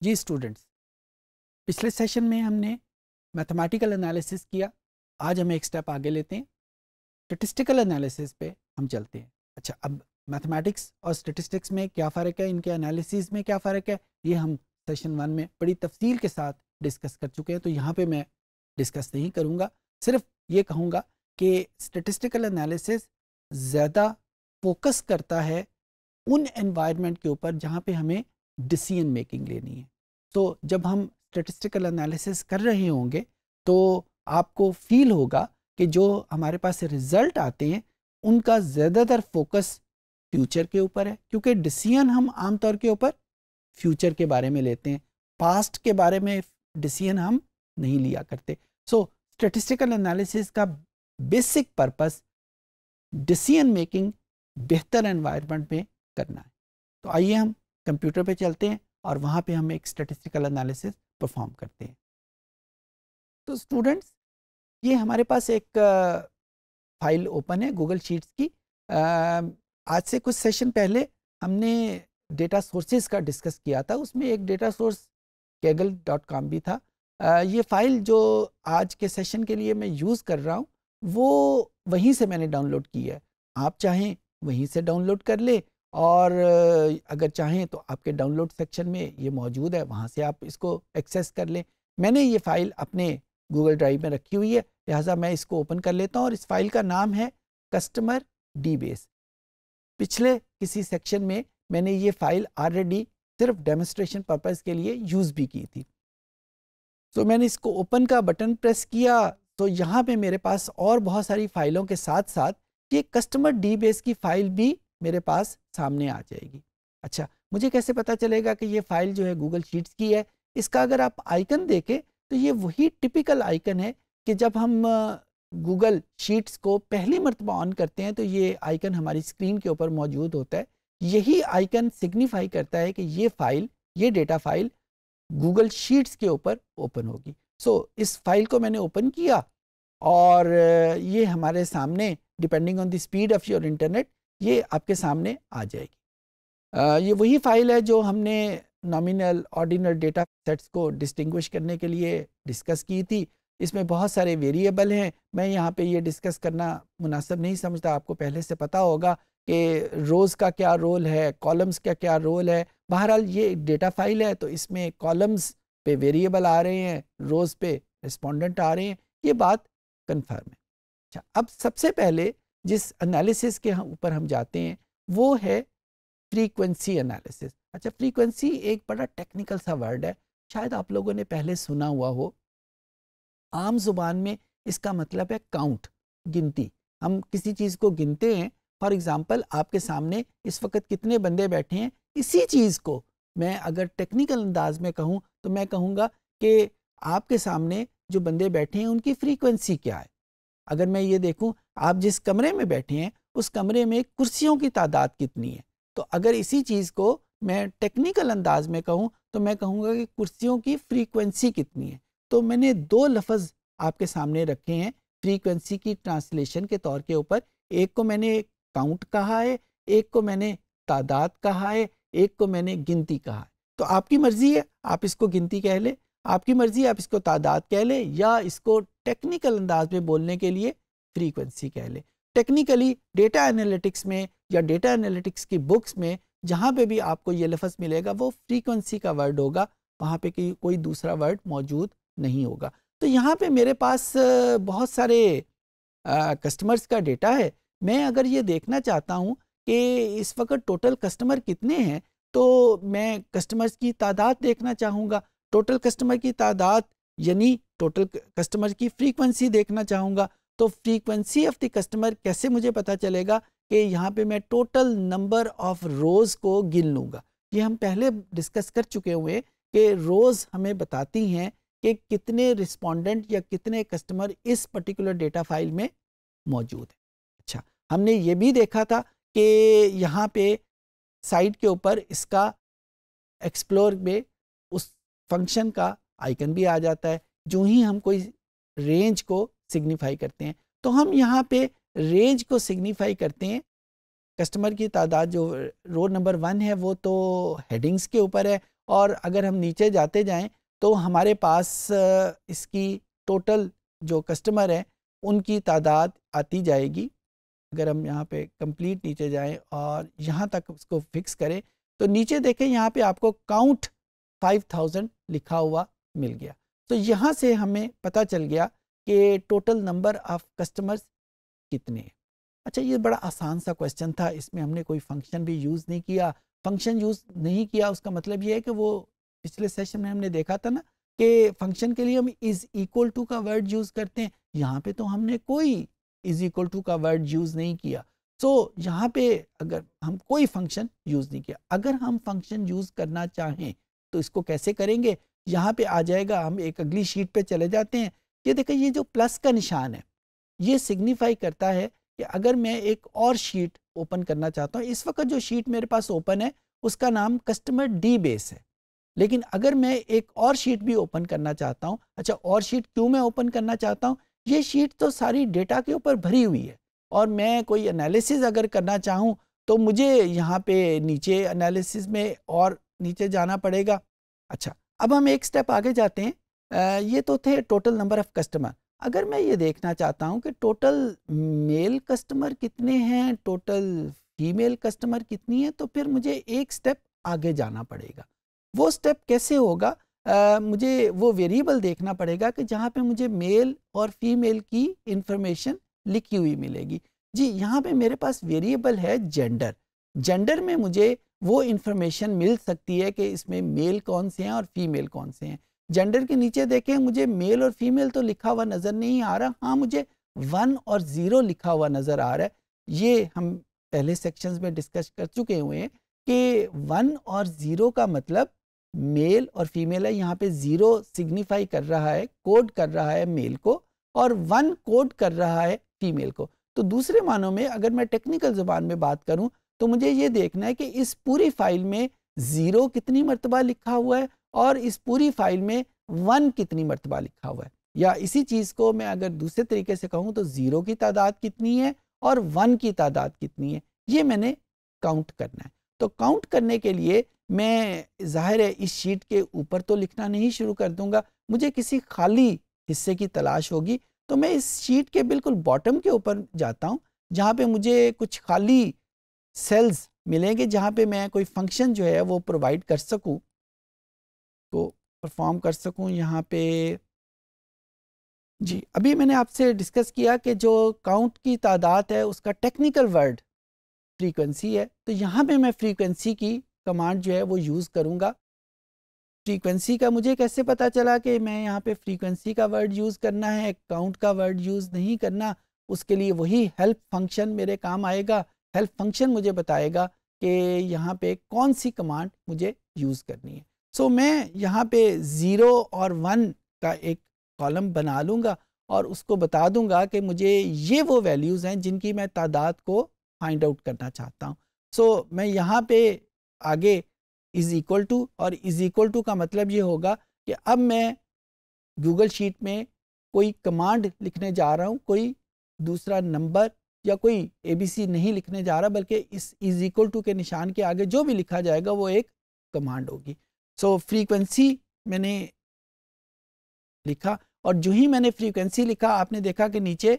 جی students, پچھلے session میں ہم نے میتھمیٹیکل انالیسس کیا. آج ہم ایک سٹیپ آگے لیتے ہیں، اسٹیٹسٹیکل انالیسس پہ ہم چلتے ہیں. اچھا، اب میتھمیٹکس اور اسٹیٹسٹکس میں کیا فرق ہے، ان کے انالیسس میں کیا فرق ہے، یہ ہم سیشن 1 میں بڑی تفصیل کے ساتھ ڈسکس کر چکے ہیں، تو یہاں پہ میں ڈسکس نہیں کروں گا. صرف یہ کہوں گا کہ اسٹیٹسٹیکل انالیسس زیادہ فوکس کرتا ہے ان انوائرمنٹ کے اوپر جہاں پہ ہمیں ڈیسیژن میکنگ لینی ہے. تو جب ہم اسٹیٹسٹیکل انالیسس کر رہے ہوں گے تو آپ کو فیل ہوگا کہ جو ہمارے پاس رزلٹ آتے ہیں ان کا زیادہ تر فوکس فیوچر کے اوپر ہے، کیونکہ ڈیسیژن ہم عام طور کے اوپر فیوچر کے بارے میں لیتے ہیں، پاسٹ کے بارے میں ڈیسیژن ہم نہیں لیا کرتے. سو اسٹیٹسٹیکل انالیسس کا بیسک پرپس ڈیسیژن میکنگ بہتر انوائرمنٹ میں کرنا ہے. تو آئیے ہم کمپیوٹر پہ چلتے ہیں اور وہاں پہ ہم ایک اسٹیٹسٹیکل انالیسس پرفارم کرتے ہیں. تو اسٹوڈنٹس، یہ ہمارے پاس ایک فائل اوپن ہے گوگل شیٹس کی. آج سے کچھ سیشن پہلے ہم نے ڈیٹا سورسز کا ڈسکس کیا تھا، اس میں ایک ڈیٹا سورس kaggle.com بھی تھا. یہ فائل جو آج کے سیشن کے لیے میں یوز کر رہا ہوں وہ وہیں سے میں نے ڈاؤن لوڈ کی ہے. آپ چاہیں وہیں سے ڈاؤن لوڈ کر لیں، اور اگر چاہیں تو آپ کے ڈاؤن لوڈ سیکشن میں یہ موجود ہے، وہاں سے آپ اس کو ایکسیس کر لیں. میں نے یہ فائل اپنے گوگل ڈرائیو میں رکھی ہوئی ہے، لہٰذا میں اس کو اوپن کر لیتا ہوں، اور اس فائل کا نام ہے کسٹمر ڈی بیس. پچھلے کسی سیکشن میں نے یہ فائل آلریڈی صرف ڈیمونسٹریشن پرپز کے لیے یوز بھی کی تھی. تو میں نے اس کو اوپن کا بٹن پریس کیا تو یہاں پہ میرے پاس اور بہت ساری فائلوں کے ساتھ ساتھ یہ کسٹمر ڈی بیس کی فائل بھی میرے پاس سامنے آ جائے گی. اچھا، مجھے کیسے پتا چلے گا کہ یہ فائل جو ہے گوگل شیٹس کی ہے؟ اس کا اگر آپ آئیکن دیکھیں تو یہ وہی ٹپیکل آئیکن ہے کہ جب ہم گوگل شیٹس کو پہلی مرتبہ آن کرتے ہیں تو یہ آئیکن ہماری اسکرین کے اوپر موجود ہوتا ہے. یہی آئیکن سگنیفائی کرتا ہے کہ یہ فائل، یہ ڈیٹا فائل گوگل شیٹس کے اوپر اوپن ہوگی. سو اس فائل کو میں نے اوپن کیا اور یہ ہمارے سامنے depending on the speed of your internet یہ آپ کے سامنے آ جائے گی. یہ وہی فائل ہے جو ہم نے نامینل آرڈینل ڈیٹا سیٹس کو ڈسٹنگوش کرنے کے لیے ڈسکس کی تھی. اس میں بہت سارے ویریبل ہیں، میں یہاں پہ یہ ڈسکس کرنا مناسب نہیں سمجھتا. آپ کو پہلے سے پتہ ہوگا کہ روز کا کیا رول ہے، کالمز کا کیا رول ہے. بہرحال یہ ڈیٹا فائل ہے تو اس میں کالمز پہ ویریبل آ رہے ہیں، روز پہ رسپونڈنٹ آ رہے ہیں، یہ بات کنفرم ہے. اچھا، اب سب سے پہلے جس انالیسس کے اوپر ہم جاتے ہیں وہ ہے فریکوینسی انالیسس. اچھا، فریکوینسی ایک بڑا ٹیکنیکل سا ورڈ ہے، شاید آپ لوگوں نے پہلے سنا ہوا ہو. عام زبان میں اس کا مطلب ہے کاؤنٹ، گنتی. ہم کسی چیز کو گنتے ہیں. فار ایگزامپل آپ کے سامنے اس وقت کتنے بندے بیٹھے ہیں، اسی چیز کو میں اگر ٹیکنیکل انداز میں کہوں تو میں کہوں گا کہ آپ کے سامنے جو بندے بیٹھے ہیں ان کی فریکوینسی کیا ہے. اگر میں یہ دیکھوں آپ جس کمرے میں بیٹھے ہیں اس کمرے میں کرسیوں کی تعداد کتنی ہے، تو اگر اسی چیز کو میں ٹیکنیکل انداز میں کہوں تو میں کہوں گا کہ کرسیوں کی فریکوینسی کتنی ہے. تو میں نے دو لفظ آپ کے سامنے رکھے ہیں فریکوینسی کی ٹرانسلیشن کے طور کے اوپر. ایک کو میں نے کاؤنٹ کہا ہے، ایک کو میں نے تعداد کہا ہے، ایک کو میں نے گنتی کہا ہے. تو آپ کی مرضی ہے، آپ اس کو گنتی کہہ لیں، آپ کی مرضی ہے آپ اس کو تعداد کہہ لیں، یا اس کو ٹیکنیکل انداز میں بولنے کے لیے فریکوینسی کہہ لیں. ٹیکنیکلی ڈیٹا انالیٹکس میں یا ڈیٹا انالیٹکس کی بکس میں جہاں پہ بھی آپ کو یہ لفظ ملے گا وہ فریکوینسی کا ورڈ ہوگا، وہاں پہ کوئی دوسرا ورڈ موجود نہیں ہوگا. تو یہاں پہ میرے پاس بہت سارے کسٹمرز کا ڈیٹا ہے. میں اگر یہ دیکھنا چاہتا ہوں کہ اس وقت ٹوٹل کسٹمر کتنے ہیں تو میں کسٹمرز کی تعداد دیکھنا چاہوں گا. ٹوٹل کسٹمر کی تعداد یعنی ٹوٹل کسٹمر کی فریکوینسی دیکھنا چاہوں گا. تو فریکوینسی آف دی کسٹمر کیسے مجھے پتہ چلے گا کہ یہاں پہ میں ٹوٹل نمبر آف روز کو گن لوں گا. یہ ہم پہلے ڈسکس کر چکے ہوئے کہ روز ہمیں بتاتی ہیں کہ کتنے رسپونڈنٹ یا کتنے کسٹمر اس پرٹیکولر ڈیٹا فائل میں موجود ہیں. اچھا، ہم نے یہ بھی دیکھا تھا کہ یہاں پہ سائٹ کے اوپر اس کا ایکسپلور میں اس فنکشن کا آئیکن بھی آ جاتا ہے جو ہی ہم کوئی رینج کو سگنیفائی کرتے ہیں. تو ہم یہاں پہ رینج کو سگنیفائی کرتے ہیں. کسٹمر کی تعداد جو رو نمبر 1 ہے وہ تو ہیڈنگز کے اوپر ہے، اور اگر ہم نیچے جاتے جائیں تو ہمارے پاس اس کی ٹوٹل جو کسٹمر ہیں ان کی تعداد آتی جائے گی. اگر ہم یہاں پہ کمپلیٹ نیچے جائیں اور یہاں تک اس کو فکس کریں تو نیچے دیکھیں یہاں پہ آپ کو کاؤنٹ 5000 لکھا ہوا مل گیا. تو یہاں سے ہمیں پتہ چل گیا کہ ٹوٹل نمبر آف کسٹمرز کتنے ہیں. اچھا یہ بڑا آسان سا کویسچن تھا, اس میں ہم نے کوئی فنکشن بھی یوز نہیں کیا. فنکشن یوز نہیں کیا اس کا مطلب یہ ہے کہ وہ پچھلے سیشن میں ہم نے دیکھا تھا نا کہ فنکشن کے لیے ہم از ایکول ٹو کا ورڈ یوز کرتے ہیں, یہاں پہ تو ہم نے کوئی از ایکول ٹو کا ورڈ یوز نہیں کیا. سو یہاں پہ اگر ہم کوئی فنکشن یوز نہیں کیا, اگر ہم فنکشن یوز کرنا چاہیں تو اس کو کیسے کریں گے؟ یہاں پہ آ جائے گا, ہم ایک اگلی شیٹ پہ چلے جاتے ہیں. یہ دیکھیں یہ جو پلس کا نشان ہے یہ سگنیفائی کرتا ہے کہ اگر میں ایک اور شیٹ اوپن کرنا چاہتا ہوں, اس وقت جو شیٹ میرے پاس اوپن ہے اس کا نام کسٹمر ڈی بیس ہے, لیکن اگر میں ایک اور شیٹ بھی اوپن کرنا چاہتا ہوں, اچھا اور شیٹ کیوں میں اوپن کرنا چاہتا ہوں, یہ شیٹ تو ساری ڈیٹا کے اوپر بھری ہوئی ہے اور میں کوئی انالیسز اگر کرنا چاہوں تو مجھے یہاں پہ نیچے انالیسز میں اور نیچے جانا پڑے گا. اچھا اب ہم ایک سٹیپ آگے جاتے ہیں. یہ تو تھے ٹوٹل نمبر آف کسٹمر. اگر میں یہ دیکھنا چاہتا ہوں کہ ٹوٹل میل کسٹمر کتنے ہیں, ٹوٹل فیمیل کسٹمر کتنی ہے, تو پھر مجھے ایک سٹیپ آگے جانا پڑے گا. وہ سٹیپ کیسے ہوگا؟ مجھے وہ ویریبل دیکھنا پڑے گا کہ جہاں پہ مجھے میل اور فیمیل کی انفارمیشن لکھی ہوئی ملے گی. جی یہاں پہ میرے پاس ویریبل ہے جینڈر. جینڈر میں مجھے وہ انفارمیشن مل سکتی ہے کہ اس میں میل کون سے ہیں اور فیمیل کون سے ہیں. جینڈر کے نیچے دیکھیں مجھے میل اور فیمیل تو لکھا ہوا نظر نہیں آ رہا, ہاں مجھے 1 اور 0 لکھا ہوا نظر آ رہا ہے. یہ ہم پہلے سیکشنز میں ڈسکس کر چکے ہوئے ہیں کہ 1 اور 0 کا مطلب میل اور فیمیل ہے. یہاں پہ 0 سگنیفائی کر رہا ہے, کوڈ کر رہا ہے میل کو, اور 1 کوڈ کر رہا ہے فیمیل کو. تو دوسرے معنوں میں اگر میں ٹیکنیکل زبان میں بات کروں تو مجھے یہ دیکھنا ہے کہ اس پوری فائل میں 0 کتنی مرتبہ لکھا ہوا ہے اور اس پوری فائل میں 1 کتنی مرتبہ لکھا ہوا ہے. یا اسی چیز کو میں اگر دوسرے طریقے سے کہوں تو 0 کی تعداد کتنی ہے اور 1 کی تعداد کتنی ہے, یہ میں نے کاؤنٹ کرنا ہے. تو کاؤنٹ کرنے کے لیے میں ظاہر ہے اس شیٹ کے اوپر تو لکھنا نہیں شروع کر دوں گا, مجھے کسی خالی حصے کی تلاش ہوگی. تو میں اس شیٹ کے بالکل باٹم کے اوپر جاتا ہوں جہاں پہ مجھے کچھ خالی سیلز ملیں گے جہاں پہ میں کوئی فنکشن جو ہے وہ پرووائڈ کر سکوں, تو پرفارم کر سکوں. یہاں پہ جی ابھی میں نے آپ سے ڈسکس کیا کہ جو کاؤنٹ کی تعداد ہے اس کا ٹیکنیکل ورڈ فریکوینسی ہے, تو یہاں پہ میں فریکوینسی کی کمانڈ جو ہے وہ یوز کروں گا. فریکوینسی کا مجھے کیسے پتا چلا کہ میں یہاں پہ فریکوینسی کا ورڈ یوز کرنا ہے, کاؤنٹ کا ورڈ یوز نہیں کرنا؟ اس کے لیے وہی ہیلپ فنکشن میرے کام آئے گا. ہیلپ فنکشن مجھے بتائے گا کہ یہاں پہ کون سی کمانڈ مجھے یوز کرنی ہے. سو میں یہاں پہ 0 اور 1 کا ایک کالم بنا لوں گا اور اس کو بتا دوں گا کہ مجھے یہ وہ ویلیوز ہیں جن کی میں تعداد کو فائنڈ آؤٹ کرنا چاہتا ہوں. سو میں یہاں پہ آگے از ایکول ٹو, اور از ایکول ٹو کا مطلب یہ ہوگا کہ اب میں گوگل شیٹ میں کوئی کمانڈ لکھنے جا رہا ہوں, کوئی دوسرا نمبر یا کوئی اے بی سی نہیں لکھنے جا رہا, بلکہ اس از ایکول ٹو کے نشان کے آگے جو بھی لکھا جائے گا وہ ایک کمانڈ ہوگی. سو فریکوینسی میں نے لکھا, اور جو ہی میں نے فریکوینسی لکھا آپ نے دیکھا کہ نیچے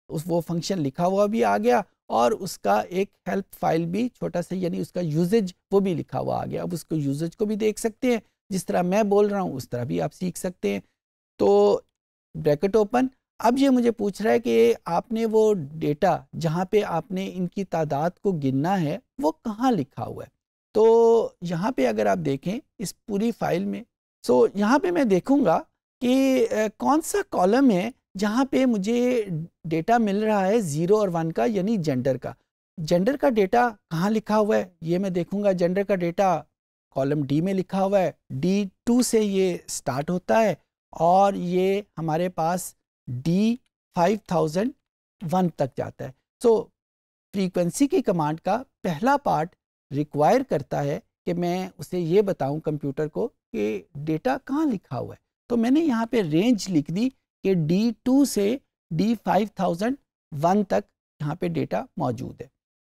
وہ فنکشن لکھا ہوا بھی آ گیا اور اس کا ایک ہیلپ فائل بھی چھوٹا سا, یعنی اس کا یوزج وہ بھی لکھا ہوا آ گیا. اب اس کو یوزج کو بھی دیکھ سکتے ہیں, جس طرح میں بول رہا ہوں اس طرح بھی آپ سیکھ سکتے ہیں. تو بریکٹ اوپن. اب یہ مجھے پوچھ رہا ہے کہ آپ نے وہ ڈیٹا جہاں پہ آپ نے ان کی تعداد کو گننا ہے وہ کہاں لکھا ہوا ہے. تو یہاں پہ اگر آپ دیکھیں اس پوری فائل میں, سو یہاں پہ میں دیکھوں گا کہ کون سا کالم ہے جہاں پہ مجھے ڈیٹا مل رہا ہے 0 اور 1 کا, یعنی جینڈر کا. جینڈر کا ڈیٹا کہاں لکھا ہوا ہے یہ میں دیکھوں گا. جینڈر کا ڈیٹا کالم ڈی میں لکھا ہوا ہے, D2 سے یہ سٹارٹ ہوتا ہے اور یہ ہمارے پاس D5001 تک جاتا ہے. سو فریکوینسی کی کمانڈ کا پہلا پارٹ ریکوائر کرتا ہے کہ میں اسے یہ بتاؤں کمپیوٹر کو کہ ڈیٹا کہاں لکھا ہوا ہے. تو میں نے یہاں پہ رینج لکھ دی کہ D2 سے D5001 تک یہاں پہ ڈیٹا موجود ہے.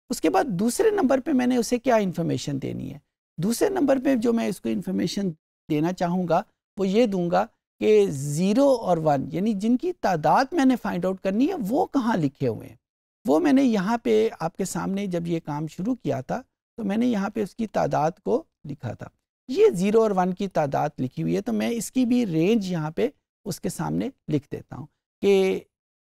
اس کے بعد دوسرے نمبر پہ میں نے اسے کیا انفارمیشن دینی ہے. دوسرے نمبر پہ جو میں اس کو انفارمیشن دینا چاہوں گا وہ یہ دوں گا کہ 0 اور 1 یعنی جن کی تعداد میں نے فائنڈ آؤٹ کرنی ہے وہ کہاں لکھے ہوئے ہیں. وہ میں نے یہاں پہ آپ کے سامنے جب یہ کام شروع کیا تھا تو میں نے یہاں پہ اس کی تعداد کو لکھا تھا. یہ 0 اور 1 کی تعداد لکھی ہوئی ہے تو میں اس کی بھی رینج یہاں پہ اس کے سامنے لکھ دیتا ہوں کہ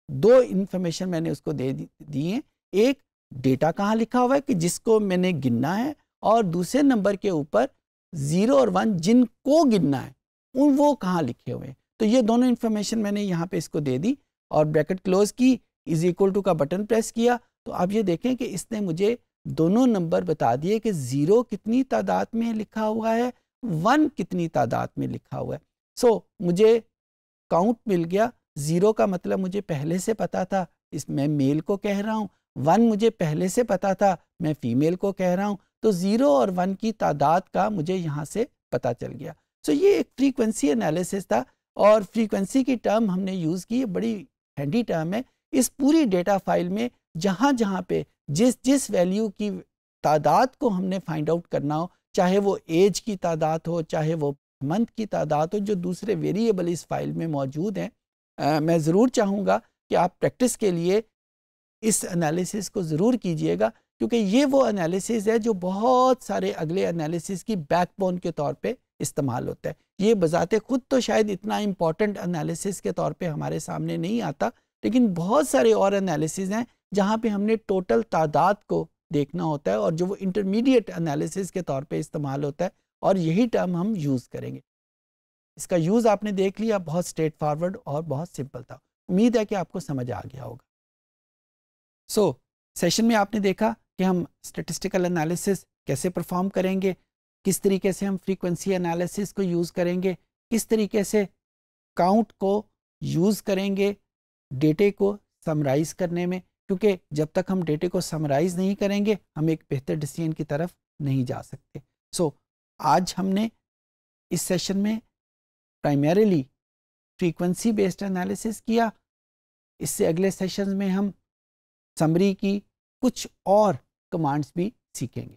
2 انفارمیشن میں نے اس کو دے دی ہیں. ایک ڈیٹا کہاں لکھا ہوا ہے کہ جس کو میں نے گننا ہے, اور دوسرے نمبر کے اوپر 0 اور 1 جن کو گننا ہے وہ کہاں لکھے ہوئے ہیں. تو یہ دونوں انفارمیشن میں نے یہاں پہ اس کو دے دی اور بریکٹ کلوز کی, از اکول ٹو کا بٹن پریس کیا تو آپ یہ دیکھیں کہ اس نے مجھے دونوں نمبر بتا دیے کہ 0 کتنی تعداد میں لکھا ہوا ہے, 1 کتنی تعداد میں لکھا ہوا ہے. سو مجھے کاؤنٹ مل گیا. 0 کا مطلب مجھے پہلے سے پتا تھا, اس میں میل کو کہہ رہا ہوں. 1 مجھے پہلے سے پتا تھا, میں فیمیل کو کہہ رہا ہوں. تو 0 اور 1 کی تعداد کا مجھے یہاں سے پتا چل گیا. سو یہ ایک فریکوینسی انالیسس تھا اور فریکوینسی کی ٹرم ہم نے یوز کی, بڑی ہینڈی ٹرم ہے. اس پوری ڈیٹا فائل میں جہاں جہاں پہ جس ویلیو کی تعداد کو ہم نے فائنڈ آؤٹ کرنا ہو, چاہے وہ ایج کی تعداد ہو, چاہے وہ منتھ کی تعداد ہو, جو دوسرے ویریبل اس فائل میں موجود ہیں, میں ضرور چاہوں گا کہ آپ پریکٹس کے لیے اس انالیسس کو ضرور کیجئے گا, کیونکہ یہ وہ انالیسس ہے جو بہت سارے اگلے انالیسس کی بیک بون کے طور پہ استعمال ہوتا ہے. یہ بذات خود تو شاید اتنا امپورٹنٹ انالیسس کے طور پہ ہمارے سامنے نہیں آتا, لیکن بہت سارے اور انالیسس ہیں جہاں پہ ہم نے ٹوٹل تعداد کو دیکھنا ہوتا ہے اور جو وہ انٹرمیڈیٹ انالیسس کے طور پہ استعمال ہوتا ہے, اور یہی ٹرم ہم یوز کریں گے. اس کا یوز آپ نے دیکھ لیا, بہت اسٹریٹ فارورڈ اور بہت سمپل تھا. امید ہے کہ آپ کو سمجھ آ گیا ہوگا. سو سیشن میں آپ نے دیکھا کہ ہم اسٹیٹسٹیکل انالیسس کیسے پرفارم کریں گے, کس طریقے سے ہم فریکوینسی انالیسس کو یوز کریں گے, کس طریقے سے کاؤنٹ کو یوز کریں گے ڈیٹے کو سمرائز کرنے میں, کیونکہ جب تک ہم ڈیٹے کو سمرائز نہیں کریں گے ہم ایک بہتر ڈیسیژن کی طرف نہیں جا سکتے. سو آج ہم نے اس سیشن میں پرائمریلی فریکوینسی بیسڈ انالیسس کیا. اس سے اگلے سیشنز میں ہم سمری کی کچھ اور کمانڈس بھی سیکھیں گے.